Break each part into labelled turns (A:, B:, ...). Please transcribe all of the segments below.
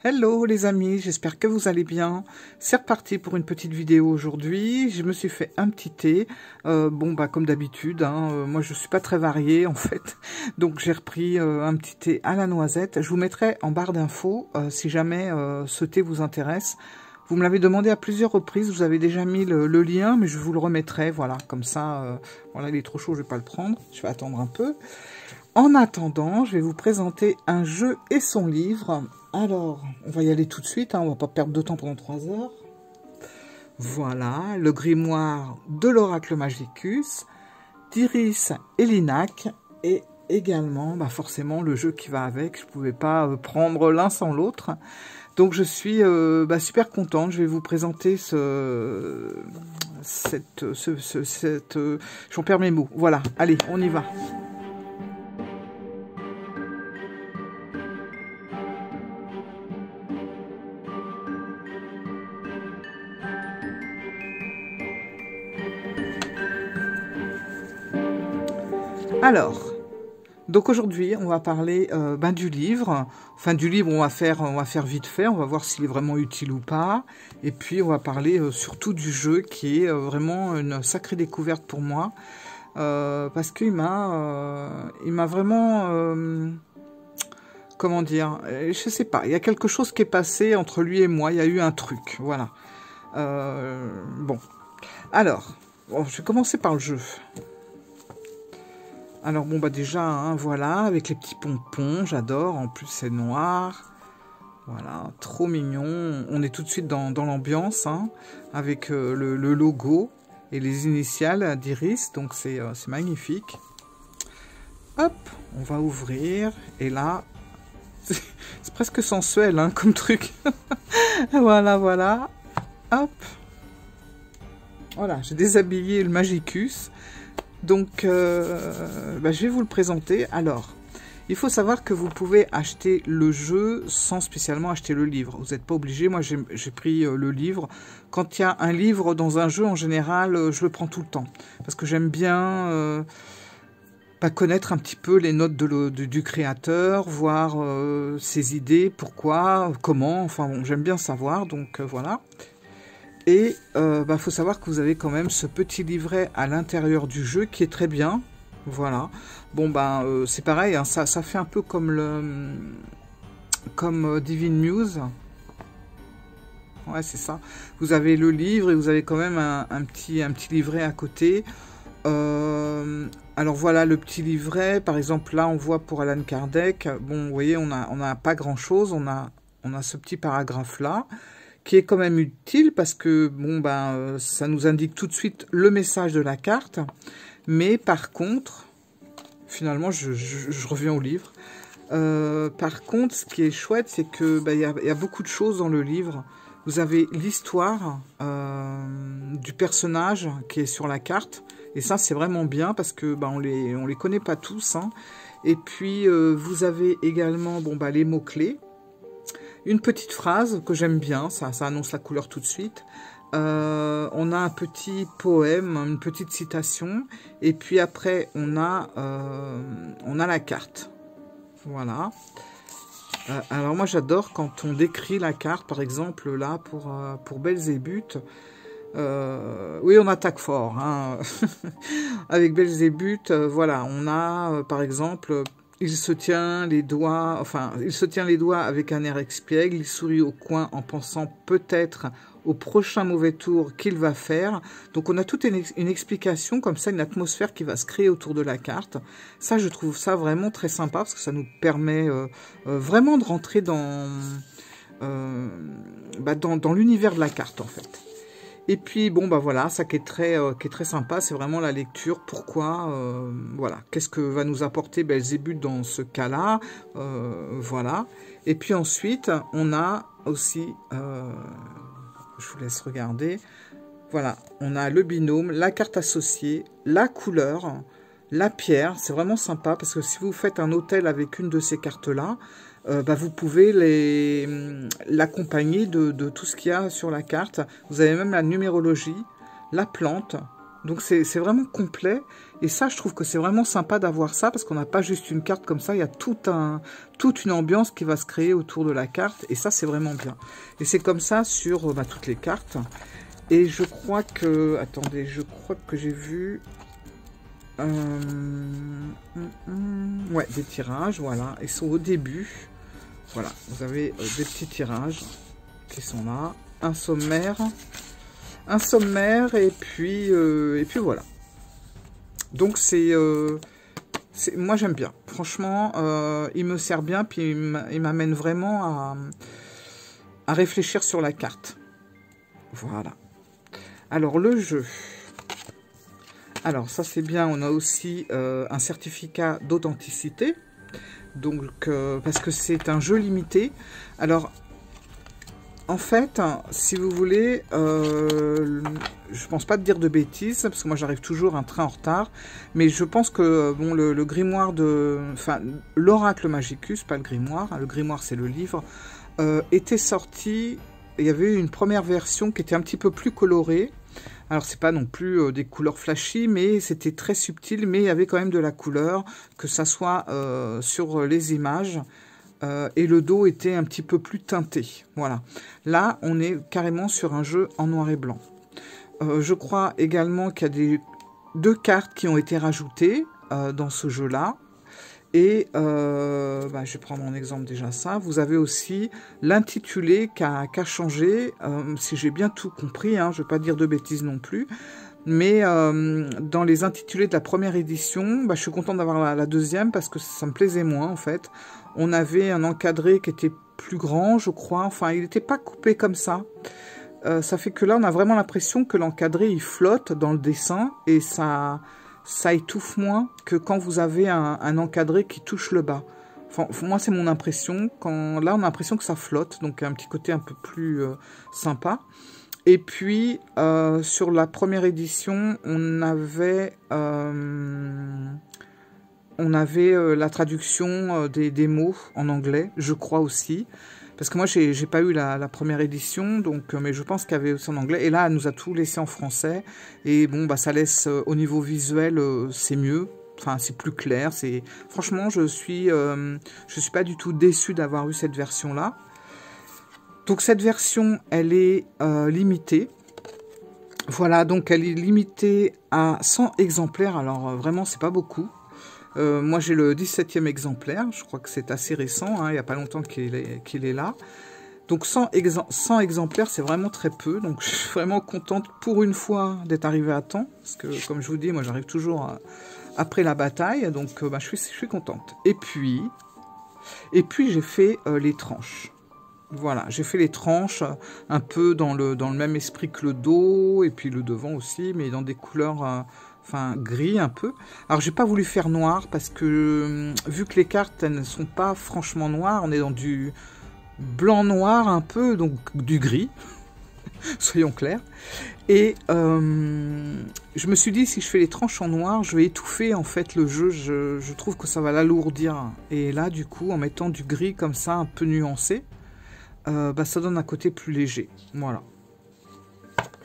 A: Hello les amis, j'espère que vous allez bien. C'est reparti pour une petite vidéo aujourd'hui. Je me suis fait un petit thé. Comme d'habitude, moi je suis pas très variée en fait. Donc j'ai repris un petit thé à la noisette. Je vous mettrai en barre d'infos si jamais ce thé vous intéresse. Vous me l'avez demandé à plusieurs reprises. Vous avez déjà mis le lien, mais je vous le remettrai. Voilà, comme ça, voilà, il est trop chaud, je vais pas le prendre. Je vais attendre un peu. En attendant, je vais vous présenter un jeu et son livre. Alors, on va y aller tout de suite, on va pas perdre de temps pendant 3 heures. Voilà, le grimoire de l'oracle Magicus, d'Iris et Linac, et également, forcément, le jeu qui va avec. Je ne pouvais pas prendre l'un sans l'autre. Donc, je suis super contente. Je vais vous présenter j'en perds mes mots. Voilà, allez, on y va. Alors, donc aujourd'hui, on va parler du livre. Enfin, du livre, on va faire vite fait. On va voir s'il est vraiment utile ou pas. Et puis, on va parler surtout du jeu, qui est vraiment une sacrée découverte pour moi, parce qu'il m'a vraiment, comment dire, je sais pas. Il y a quelque chose qui est passé entre lui et moi. Il y a eu un truc, voilà. Bon, alors, je vais commencer par le jeu. Alors déjà, voilà, avec les petits pompons, j'adore, en plus c'est noir, voilà, trop mignon, on est tout de suite dans l'ambiance, avec le logo et les initiales d'Iris, donc c'est magnifique. Hop, on va ouvrir, et là, c'est presque sensuel, comme truc, voilà, hop, voilà, j'ai déshabillé le Magicus. Donc, je vais vous le présenter. Alors, il faut savoir que vous pouvez acheter le jeu sans spécialement acheter le livre. Vous n'êtes pas obligé. Moi, j'ai pris le livre. Quand il y a un livre dans un jeu, en général, je le prends tout le temps. Parce que j'aime bien connaître un petit peu les notes du créateur, voir ses idées, pourquoi, comment. Enfin, bon, j'aime bien savoir. Donc, voilà. Et faut savoir que vous avez quand même ce petit livret à l'intérieur du jeu qui est très bien. Voilà. Bon, c'est pareil, ça fait un peu comme Divine Muse. Ouais, c'est ça. Vous avez le livre et vous avez quand même un petit livret à côté. Alors voilà le petit livret. Par exemple, là, on voit pour Allan Kardec. Bon, vous voyez, on a pas grand-chose. On a ce petit paragraphe-là, qui est quand même utile parce que ça nous indique tout de suite le message de la carte. Mais par contre, finalement, je reviens au livre. Par contre, ce qui est chouette, c'est que y a beaucoup de choses dans le livre. Vous avez l'histoire du personnage qui est sur la carte. Et ça, c'est vraiment bien parce que on les connaît pas tous. Et puis, vous avez également les mots-clés. Une petite phrase que j'aime bien, ça annonce la couleur tout de suite. On a un petit poème, une petite citation, et puis après on a la carte. Voilà. Alors moi j'adore quand on décrit la carte, par exemple là pour Belzébuth. Oui, on attaque fort. Avec Belzébuth, voilà, on a par exemple... Il se tient les doigts avec un air expiègle, il sourit au coin en pensant peut-être au prochain mauvais tour qu'il va faire. Donc on a toute une explication comme ça, une atmosphère qui va se créer autour de la carte. Ça, je trouve ça vraiment très sympa parce que ça nous permet vraiment de rentrer dans l'univers de la carte en fait. Et puis, voilà, ça qui est très sympa, c'est vraiment la lecture. Pourquoi, voilà, qu'est-ce que va nous apporter Belzébuth dans ce cas-là, voilà. Et puis ensuite, on a aussi, je vous laisse regarder, voilà, on a le binôme, la carte associée, la couleur, la pierre. C'est vraiment sympa parce que si vous faites un hôtel avec une de ces cartes-là, vous pouvez l'accompagner de tout ce qu'il y a sur la carte. Vous avez même la numérologie, la plante, Donc c'est vraiment complet. Et ça, je trouve que c'est vraiment sympa d'avoir ça, parce qu'on n'a pas juste une carte comme ça, il y a toute une ambiance qui va se créer autour de la carte. Et ça, c'est vraiment bien. Et c'est comme ça sur toutes les cartes. Et je crois que... Attendez, je crois que j'ai vu... ouais, des tirages, voilà. Ils sont au début. Voilà, vous avez des petits tirages qui sont là. Un sommaire, et puis voilà. Donc moi j'aime bien. Franchement, il me sert bien, puis il m'amène vraiment à réfléchir sur la carte. Voilà. Alors le jeu. Alors ça c'est bien, on a aussi un certificat d'authenticité. Donc parce que c'est un jeu limité. Alors en fait, si vous voulez, je pense pas de dire de bêtises, parce que moi j'arrive toujours un train en retard, mais je pense que bon, le grimoire enfin l'oracle Magicus, pas le grimoire, hein, le grimoire c'est le livre, était sorti. Il y avait une première version qui était un petit peu plus colorée. Alors c'est pas non plus des couleurs flashy, mais c'était très subtil, mais il y avait quand même de la couleur, que ça soit sur les images. Et le dos était un petit peu plus teinté. Voilà. Là, on est carrément sur un jeu en noir et blanc. Je crois également qu'il y a deux cartes qui ont été rajoutées dans ce jeu-là. Et je vais prendre en exemple déjà ça. Vous avez aussi l'intitulé qui a changé, si j'ai bien tout compris, hein, je ne vais pas dire de bêtises non plus. Mais dans les intitulés de la première édition, je suis contente d'avoir la deuxième parce que ça me plaisait moins en fait. On avait un encadré qui était plus grand, je crois. Enfin, il n'était pas coupé comme ça. Ça fait que là, on a vraiment l'impression que l'encadré, il flotte dans le dessin et ça étouffe moins que quand vous avez un encadré qui touche le bas. Enfin, moi, c'est mon impression. Là, on a l'impression que ça flotte, donc un petit côté un peu plus sympa. Et puis, sur la première édition, on avait la traduction des mots en anglais, je crois aussi. Parce que moi, j'ai pas eu la première édition, donc, mais je pense qu'il y avait aussi en anglais. Et là, elle nous a tout laissé en français. Et bon, ça laisse, au niveau visuel, c'est mieux. Enfin, c'est plus clair. Franchement, je suis pas du tout déçue d'avoir eu cette version-là. Donc cette version, elle est limitée. Voilà, donc elle est limitée à 100 exemplaires. Alors vraiment, c'est pas beaucoup. Moi, j'ai le 17e exemplaire. Je crois que c'est assez récent. Hein, il n'y a pas longtemps qu'il est là. Donc 100 exemplaires, c'est vraiment très peu. Donc je suis vraiment contente pour une fois d'être arrivée à temps. Parce que comme je vous dis, moi j'arrive toujours après la bataille. Donc je suis contente. Et puis j'ai fait les tranches. Voilà, j'ai fait les tranches un peu dans le même esprit que le dos, et puis le devant aussi, mais dans des couleurs gris un peu. Alors, j'ai pas voulu faire noir, parce que vu que les cartes, elles ne sont pas franchement noires, on est dans du blanc-noir un peu, donc du gris, soyons clairs. Et je me suis dit, si je fais les tranches en noir, je vais étouffer en fait le jeu, je trouve que ça va l'alourdir. Et là, du coup, en mettant du gris comme ça, un peu nuancé, ça donne un côté plus léger. Voilà.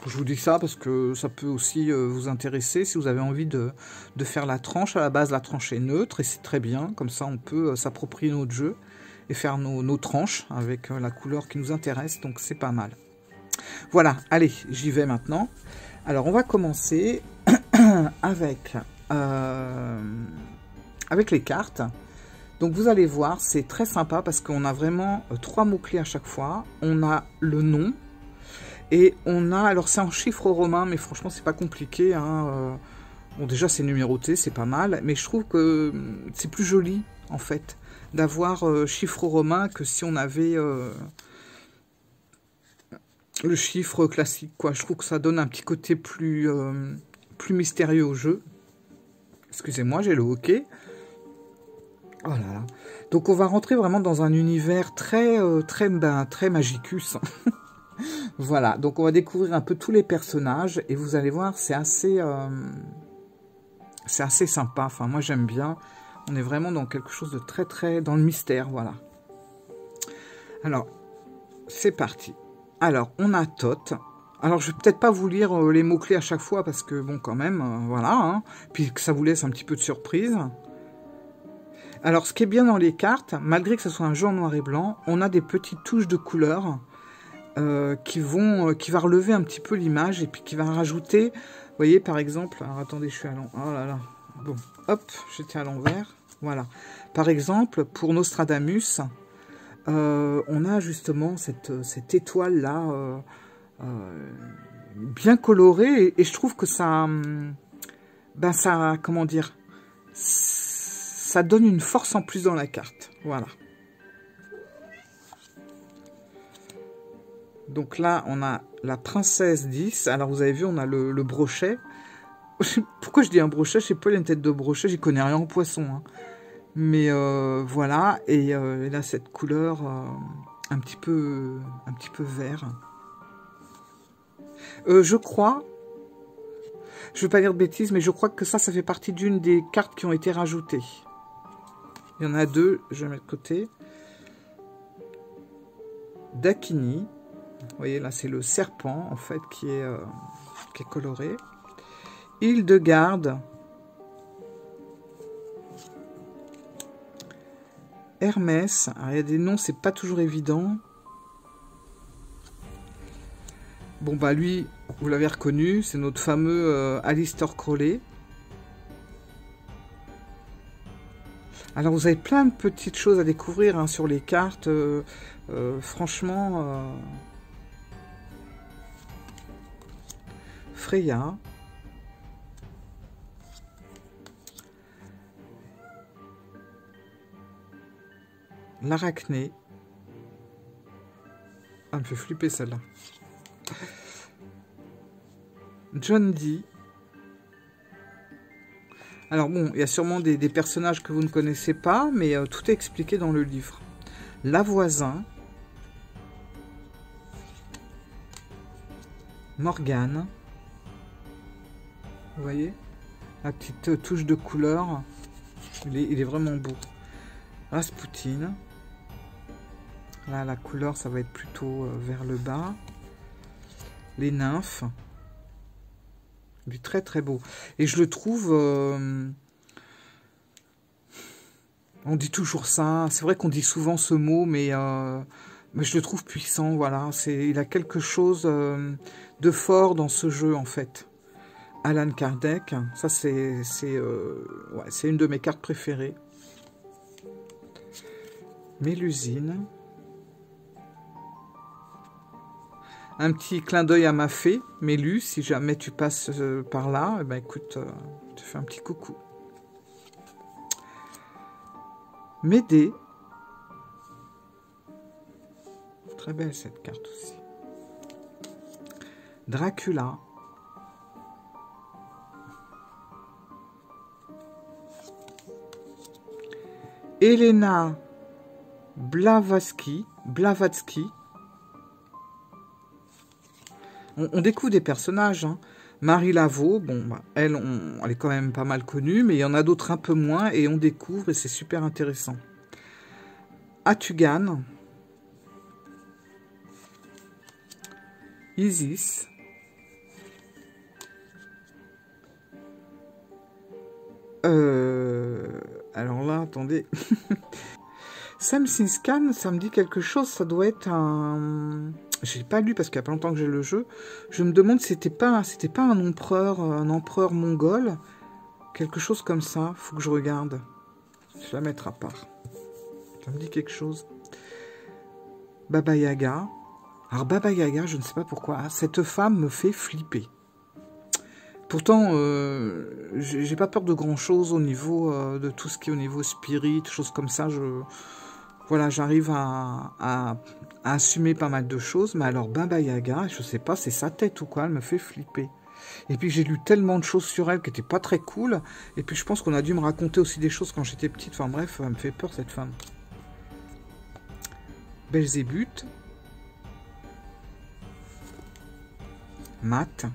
A: Je vous dis ça parce que ça peut aussi vous intéresser si vous avez envie de faire la tranche. À la base, la tranche est neutre et c'est très bien. Comme ça, on peut s'approprier notre jeu et faire nos tranches avec la couleur qui nous intéresse. Donc, c'est pas mal. Voilà. Allez, j'y vais maintenant. Alors, on va commencer avec les cartes. Donc vous allez voir, c'est très sympa parce qu'on a vraiment 3 mots-clés à chaque fois. On a le nom et on a... Alors c'est en chiffres romains, mais franchement c'est pas compliqué. Hein. Bon déjà c'est numéroté, c'est pas mal. Mais je trouve que c'est plus joli en fait d'avoir chiffres romains que si on avait le chiffre classique, quoi. Je trouve que ça donne un petit côté plus mystérieux au jeu. Excusez-moi, j'ai le hockey. Oh là là. Donc on va rentrer vraiment dans un univers très magicus. Voilà, donc on va découvrir un peu tous les personnages et vous allez voir, c'est assez sympa. Enfin, moi j'aime bien. On est vraiment dans quelque chose de très dans le mystère, voilà. Alors, c'est parti. Alors, on a Thoth. Alors, je vais peut-être pas vous lire les mots-clés à chaque fois, parce que, bon, quand même, voilà. Hein. Puis que ça vous laisse un petit peu de surprise. Alors, ce qui est bien dans les cartes, malgré que ce soit un jeu en noir et blanc, on a des petites touches de couleur qui va relever un petit peu l'image et puis qui va rajouter, vous voyez, par exemple, alors attendez, je suis à l'envers, oh là là, bon, hop, j'étais à l'envers, voilà. Par exemple, pour Nostradamus, on a justement cette étoile-là, bien colorée, et je trouve que ça, ben ça, comment dire, ça donne une force en plus dans la carte, voilà. Donc là, on a la princesse 10. Alors, vous avez vu, on a le brochet. Pourquoi je dis un brochet? Je sais pas, il y a une tête de brochet. J'y connais rien en poisson. Hein. Mais voilà. Et elle a cette couleur un petit peu vert. Je crois... Je ne veux pas dire de bêtises, mais je crois que ça fait partie d'une des cartes qui ont été rajoutées. Il y en a deux. Je vais mettre de côté. Dakini. Vous voyez, là, c'est le serpent, en fait, qui est coloré. Hildegarde. Hermès. Alors, il y a des noms, c'est pas toujours évident. Bon, bah, lui, vous l'avez reconnu, c'est notre fameux Aleister Crowley. Alors, vous avez plein de petites choses à découvrir hein, sur les cartes. Franchement... Freya. L'Arachné. Ah, elle me fait flipper celle-là. John Dee. Alors bon, il y a sûrement des personnages que vous ne connaissez pas, mais tout est expliqué dans le livre. La Voisin. Morgane. Vous voyez la petite touche de couleur. Il est vraiment beau. Rasputin. Là, la couleur, ça va être plutôt vers le bas. Les nymphes. Il est très très beau. Et je le trouve... on dit toujours ça. C'est vrai qu'on dit souvent ce mot, mais je le trouve puissant. Voilà. Il a quelque chose de fort dans ce jeu, en fait. Allan Kardec, ça c'est une de mes cartes préférées. Mélusine. Un petit clin d'œil à ma fée, Mélus, si jamais tu passes par là, eh ben écoute, je te fais un petit coucou. Médée. Très belle cette carte aussi. Dracula. Elena Blavatsky. On découvre des personnages. Hein. Marie Laveau, bon, bah, elle est quand même pas mal connue, mais il y en a d'autres un peu moins, et on découvre, et c'est super intéressant. Atugan. Isis. Alors là, attendez. Sam Sinscan, ça me dit quelque chose, ça doit être un... J'ai pas lu parce qu'il y a pas longtemps que j'ai le jeu. Je me demande si c'était pas un empereur mongol. Quelque chose comme ça, faut que je regarde. Je vais la mettre à part. Ça me dit quelque chose. Baba Yaga. Alors Baba Yaga, je ne sais pas pourquoi, cette femme me fait flipper. Pourtant, j'ai pas peur de grand chose au niveau de tout ce qui est au niveau spirit, choses comme ça. Voilà, j'arrive à assumer pas mal de choses. Mais alors Baba Yaga, je sais pas, c'est sa tête ou quoi, elle me fait flipper. Et puis j'ai lu tellement de choses sur elle qui n'étaient pas très cool. Et puis je pense qu'on a dû me raconter aussi des choses quand j'étais petite. Enfin bref, elle me fait peur cette femme. Belzébuth. Matt.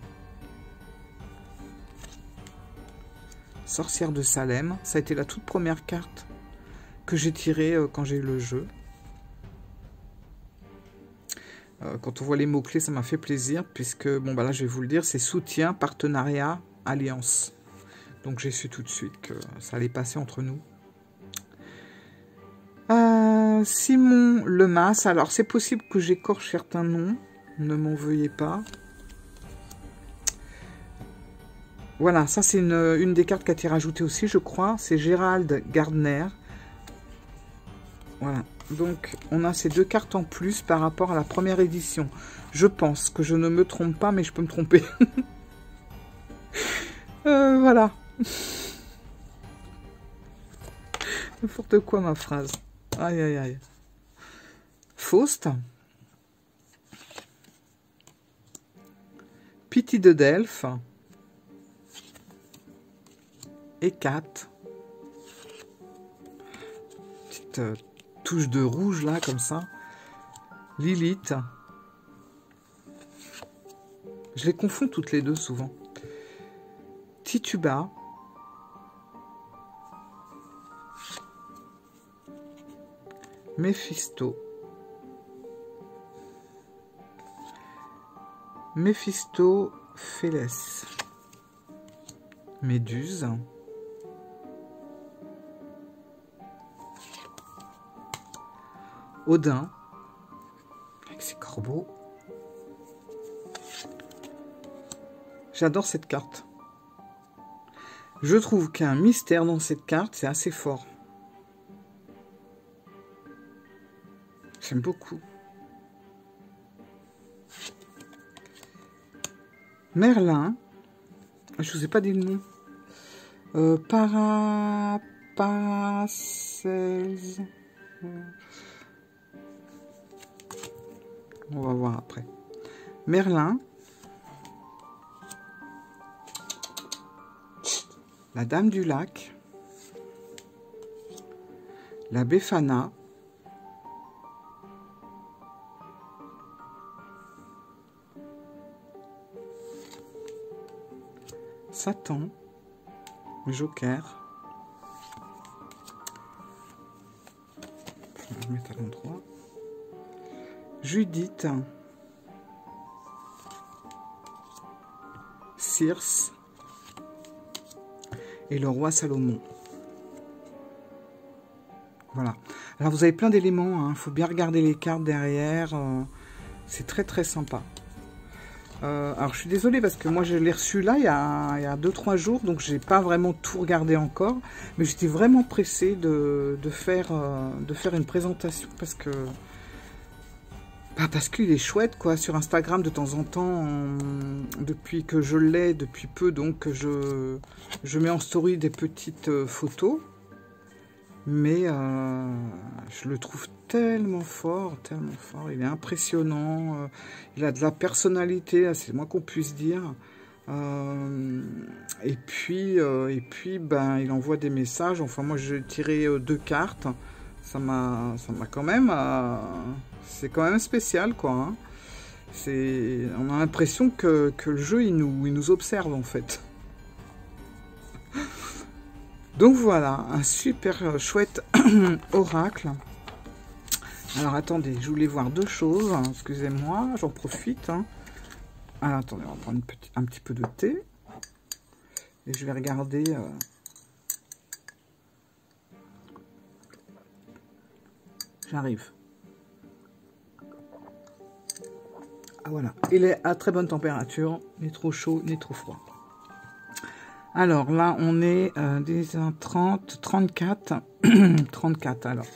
A: Sorcière de Salem, ça a été la toute première carte que j'ai tirée quand j'ai eu le jeu. Quand on voit les mots-clés, ça m'a fait plaisir, puisque, bon, bah là, je vais vous le dire, c'est soutien, partenariat, alliance. Donc, j'ai su tout de suite que ça allait passer entre nous. Simon Lemas, alors, c'est possible que j'écorche certains noms, ne m'en veuillez pas. Voilà, ça, c'est une des cartes qui a été rajoutée aussi, je crois. C'est Gérald Gardner. Voilà. Donc, on a ces 2 cartes en plus par rapport à la première édition. Je pense que je ne me trompe pas, mais je peux me tromper. Voilà. N'importe quoi, ma phrase. Aïe, aïe, aïe. Faust. Pity de Delphes. Hécate. Petite... touche de rouge là comme ça. Lilith. Je les confonds toutes les deux souvent. Tituba. Méphisto. Méphistophélès. Méduse. Odin, avec ses corbeaux. J'adore cette carte. Je trouve qu'il y a un mystère dans cette carte, c'est assez fort. J'aime beaucoup. Merlin, je ne vous ai pas dit le nom. Paracelse. On va voir après. Merlin. La Dame du Lac. La Befana. Satan. Le Joker. Je vais le mettre à l'endroit. Judith, Circe et le roi Salomon. Voilà. Alors vous avez plein d'éléments, hein. Faut bien regarder les cartes derrière. C'est très très sympa. Alors je suis désolée parce que moi je l'ai reçu là il y a 2-3 jours, donc j'ai pas vraiment tout regardé encore, mais j'étais vraiment pressée de faire une présentation parce qu'il est chouette, quoi. Sur Instagram, de temps en temps, depuis que je l'ai, depuis peu, donc je mets en story des petites photos. Mais je le trouve tellement fort, tellement fort. Il est impressionnant. Il a de la personnalité, c'est le moins qu'on puisse dire. Et puis, ben, il envoie des messages. Enfin, moi, j'ai tiré 2 cartes. Ça m'a quand même... c'est quand même spécial, quoi. Hein. On a l'impression que le jeu, il nous observe, en fait. Donc voilà, un super chouette oracle. Alors attendez, je voulais voir 2 choses. Hein, excusez-moi, j'en profite. Hein. Alors attendez, on va prendre un petit peu de thé. Et je vais regarder... J'arrive. Ah voilà, il est à très bonne température, ni trop chaud, ni trop froid. Alors là, on est 30, 34. 34, alors.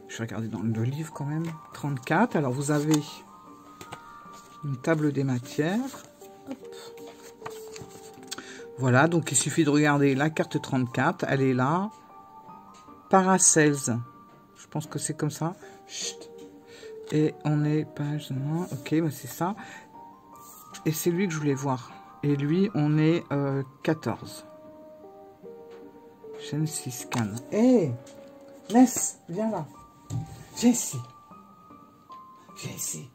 A: Je vais regarder dans le livre quand même. 34, alors vous avez une table des matières. Hop. Voilà, donc il suffit de regarder la carte 34, elle est là. Paracelse, je pense que c'est comme ça. Chut. Et on est page 1, ok, bah c'est ça. Et c'est lui que je voulais voir. Et lui, on est 14. Chaîne 6 scan. Hé hey, Ness, viens là. Viens ici. Viens ici.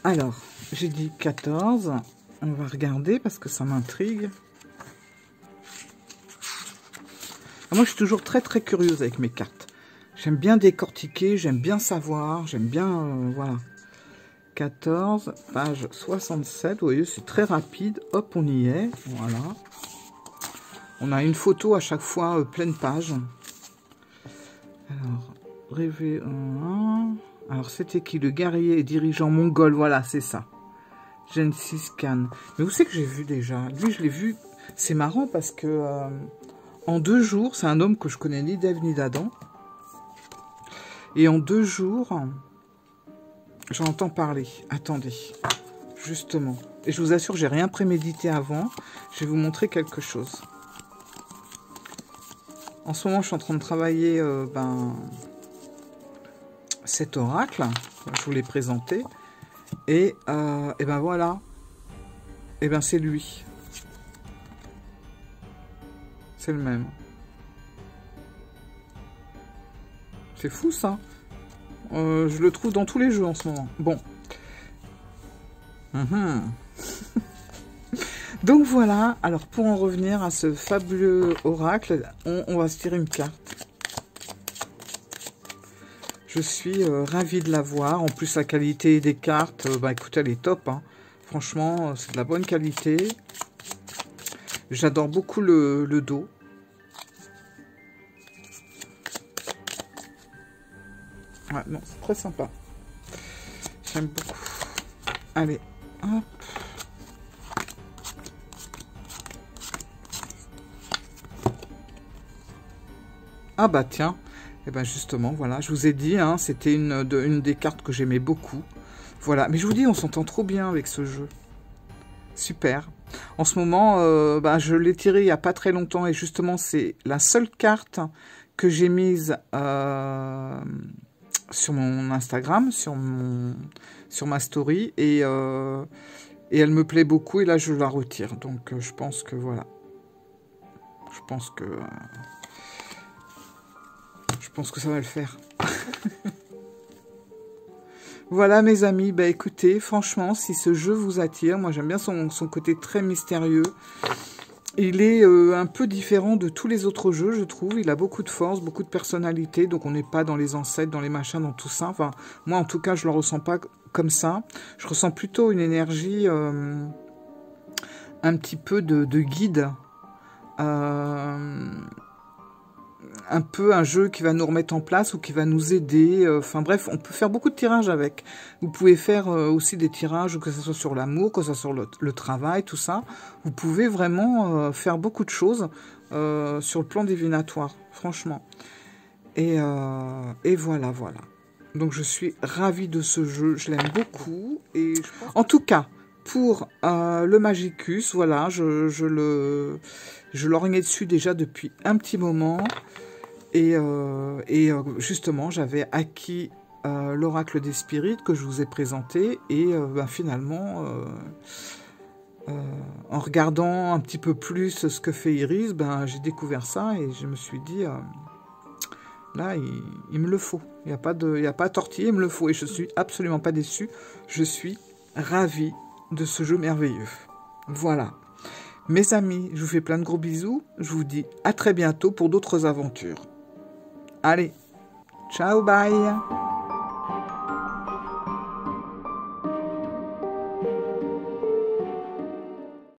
A: Alors, j'ai dit 14. On va regarder parce que ça m'intrigue. Moi, je suis toujours très très curieuse avec mes cartes. J'aime bien décortiquer, j'aime bien savoir, j'aime bien... voilà. 14, page 67. Vous voyez, c'est très rapide. Hop, on y est. Voilà. On a une photo à chaque fois, pleine page. Alors, rêver... alors, c'était qui? Le guerrier et dirigeant mongol. Voilà, c'est ça. Genghis Khan. Mais où c'est que j'ai vu déjà? Lui, je l'ai vu. C'est marrant parce que en 2 jours, c'est un homme que je connais ni d'Ève ni d'Adam. Et en 2 jours, j'en entends parler. Attendez, justement. Et je vous assure, j'ai rien prémédité avant. Je vais vous montrer quelque chose. En ce moment, je suis en train de travailler cet oracle. Je vous l'ai présenté. Et ben voilà. Et ben c'est lui. C'est le même. C'est fou ça. Je le trouve dans tous les jeux en ce moment. Bon. Donc voilà. Alors pour en revenir à ce fabuleux oracle, on va se tirer une carte. Je suis ravie de l'avoir. En plus, la qualité des cartes, écoutez, elle est top. Hein. Franchement, c'est de la bonne qualité. J'adore beaucoup le dos. Ouais, non, c'est très sympa. J'aime beaucoup. Allez, hop. Ah bah tiens. Et ben justement, voilà, je vous ai dit, hein, c'était une des cartes que j'aimais beaucoup. Voilà, mais je vous dis, on s'entend trop bien avec ce jeu. Super. En ce moment, je l'ai tiré il n'y a pas très longtemps et justement, c'est la seule carte que j'ai mise sur mon Instagram, sur ma story et elle me plaît beaucoup et là, je la retire. Donc, je pense que voilà. Je pense que ça va le faire. Voilà mes amis, écoutez, franchement, si ce jeu vous attire, moi j'aime bien son côté très mystérieux. Il est un peu différent de tous les autres jeux, je trouve. Il a beaucoup de force, beaucoup de personnalité, donc on n'est pas dans les ancêtres, dans les machins, dans tout ça. Enfin, moi en tout cas, je ne le ressens pas comme ça. Je ressens plutôt une énergie un petit peu de guide. Un peu un jeu qui va nous remettre en place ou qui va nous aider. Enfin bref, on peut faire beaucoup de tirages avec. Vous pouvez faire aussi des tirages, que ce soit sur l'amour, que ce soit sur le travail, tout ça. Vous pouvez vraiment faire beaucoup de choses sur le plan divinatoire, franchement. Et voilà. Donc je suis ravie de ce jeu, je l'aime beaucoup. Et en tout cas, pour le Magicus, voilà, je l'orignais dessus déjà depuis un petit moment. Et justement, j'avais acquis l'oracle des spirites que je vous ai présenté. Et finalement, en regardant un petit peu plus ce que fait Iris, j'ai découvert ça et je me suis dit, là, il me le faut. Il n'y a pas à tortiller, il me le faut. Et je ne suis absolument pas déçue. Je suis ravie de ce jeu merveilleux. Voilà. Mes amis, je vous fais plein de gros bisous. Je vous dis à très bientôt pour d'autres aventures. Allez, ciao, bye!